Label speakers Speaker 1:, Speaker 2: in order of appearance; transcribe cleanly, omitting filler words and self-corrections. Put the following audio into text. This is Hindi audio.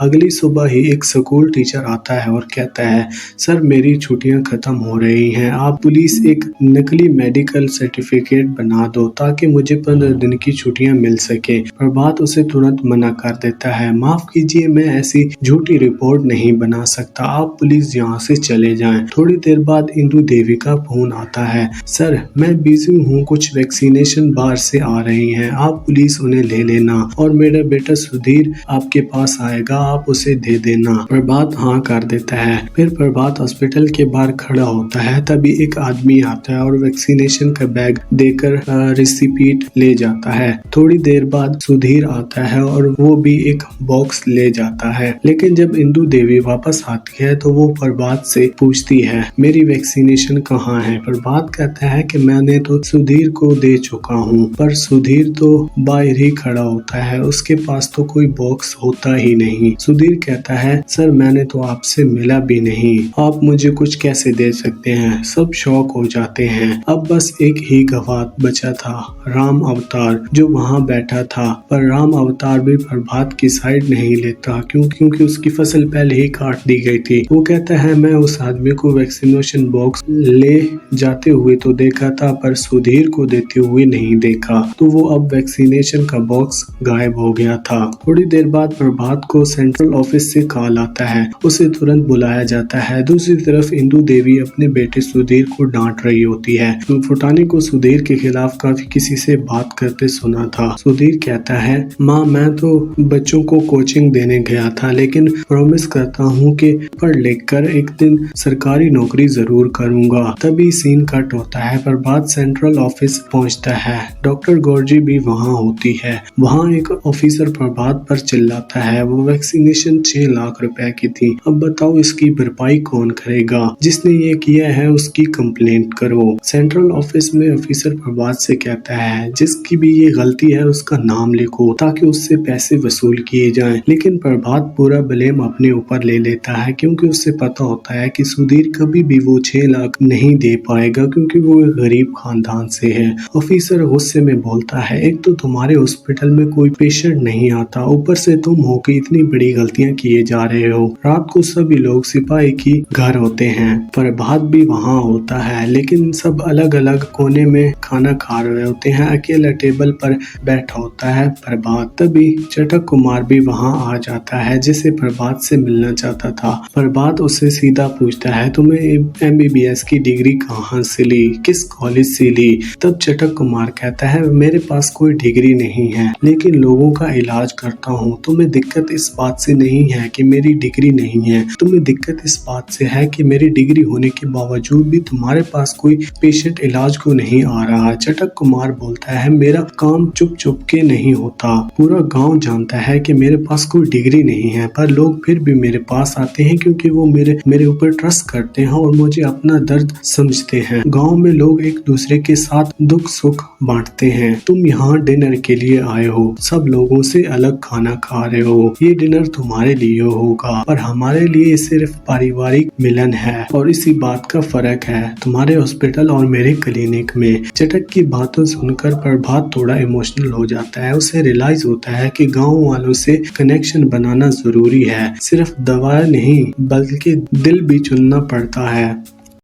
Speaker 1: अगली सुबह ही एक स्कूल टीचर आता है और कहता है, सर मेरी छुट्टियां खत्म हो रही हैं, आप पुलिस एक नकली मेडिकल सर्टिफिकेट बना दो ताकि मुझे 15 दिन की छुट्टियां मिल सके। प्रभात उसे तुरंत मना कर देता है, माफ कीजिए, मैं ऐसी झूठी रिपोर्ट नहीं बना सकता, आप पुलिस यहाँ से चले जाएं। थोड़ी देर बाद इंदु देवी का फोन आता है, सर मैं बिजी हूँ, कुछ वैक्सीनेशन बाहर से आ रही हैं, आप पुलिस उन्हें ले लेना और मेरा बेटा सुधीर आपके पास आएगा, आप उसे दे देना। प्रभात हाँ कर देता है। फिर प्रभात हॉस्पिटल के बाहर खड़ा होता है, तभी एक आदमी आता है और वैक्सीनेशन का बैग देकर रिसिपीट ले जाता है। थोड़ी देर बाद सुधीर आता है और वो भी एक बॉक्स ले जाता है, लेकिन जब इंदु देवी वापस आती है तो वो प्रभात से पूछती है, मेरी वैक्सीनेशन कहाँ है? प्रभात कहता है कि मैंने तो सुधीर को दे चुका हूँ, पर सुधीर तो बाहर ही खड़ा होता है, उसके पास तो कोई बॉक्स होता ही नहीं। सुधीर कहता है, सर मैंने तो आपसे मिला भी नहीं, आप मुझे कुछ कैसे दे सकते हैं? सब शौक हो जाते हैं। अब बस एक ही गवाह बचा था, राम अवतार, जो वहाँ बैठा था, पर राम अवतार भी प्रभात की साइड नहीं लेता क्योंकि उसकी फसल पहले ही काट दी गई थी। वो कहता है, मैं उस आदमी को वैक्सीनेशन बॉक्स ले जाते हुए तो देखा था, पर सुधीर को देते हुए नहीं देखा, तो वो अब वैक्सीनेशन का बॉक्स गायब हो गया था। थोड़ी देर बाद प्रभात को सेंट्रल ऑफिस से कॉल आता है, उसे तुरंत बुलाया जाता है। दूसरी तरफ इंदु देवी अपने बेटे सुधीर को डांट रही होती है। फुटानी को सुधीर के खिलाफ काफी किसी से बात करते सुना था। सुधीर कहता है, माँ मैं तो बच्चों को कोचिंग देने गया था, लेकिन प्रॉमिस करता हूँ कि पढ़ लिख कर एक दिन सरकारी नौकरी जरूर करूंगा। तभी सीन कट होता है। प्रभात सेंट्रल ऑफिस पहुँचता है। डॉक्टर गौरजी भी वहाँ होती है। वहाँ एक ऑफिसर प्रभात पर चिल्लाता है, वो वैक्सीनेशन 6 लाख रुपए की थी, अब बताओ इसकी भरपाई कौन करेगा? जिसने ये किया है उसकी कंप्लेंट करो। सेंट्रल ऑफिस में ऑफिसर प्रभात से कहता है, जिसकी भी ये गलती है उसका नाम लिखो ताकि उससे पैसे वसूल किए जाएं। लेकिन प्रभात पूरा ब्लेम अपने ऊपर ले लेता है क्योंकि उससे पता होता है कि सुधीर कभी भी वो 6 लाख नहीं दे पाएगा क्योंकि वो एक गरीब खानदान से है। ऑफिसर गुस्से में बोलता है, एक तो तुम्हारे हॉस्पिटल में कोई पेशेंट नहीं आता, ऊपर से तुम हो के इतनी बड़ी गलतियां किए जा रहे हो। रात को सभी लोग सिपाही की घर होते हैं, प्रभात भी वहाँ होता है, लेकिन सब अलग अलग कोने में खाना खा रहे होते हैं। अकेला टेबल पर बैठा होता है प्रभात। तभी चटक कुमार भी वहाँ आ जाता है, जिसे प्रभात से मिलना चाहता था। प्रभात उससे सीधा पूछता है, तुम्हें MBBS की डिग्री कहाँ से ली, किस कॉलेज से ली? तब चटक कुमार कहता है, मेरे पास कोई डिग्री नहीं है, लेकिन लोगों का इलाज करता हूँ। तुम्हें दिक्कत इस बात से नहीं है कि मेरी डिग्री नहीं है, तुम्हें दिक्कत इस बात से है कि मेरी डिग्री होने के बावजूद भी तुम्हारे पास कोई पेशेंट इलाज को नहीं आ रहा। चटक कुमार बोलता है, मेरा काम चुप चुप के नहीं होता, पूरा गांव जानता है कि मेरे पास कोई डिग्री नहीं है, पर लोग फिर भी मेरे पास आते हैं क्योंकि वो मेरे ऊपर ट्रस्ट करते हैं और मुझे अपना दर्द समझते हैं। गांव में लोग एक दूसरे के साथ दुख सुख बांटते हैं। तुम यहाँ डिनर के लिए आए हो, सब लोगों से अलग खाना खा रहे हो, ये डिनर तुम्हारे लिए होगा, पर हमारे लिए सिर्फ पारिवारिक मिलन है और इसी बात का फर्क है तुम्हारे हॉस्पिटल और मेरे क्लिनिक में। चटक की बातों सुनकर प्रभात थोड़ा इमोशनल हो जाता है। उसे रियलाइज होता है कि गांव वालों से कनेक्शन बनाना जरूरी है, सिर्फ दवा नहीं बल्कि दिल भी चुनना पड़ता है।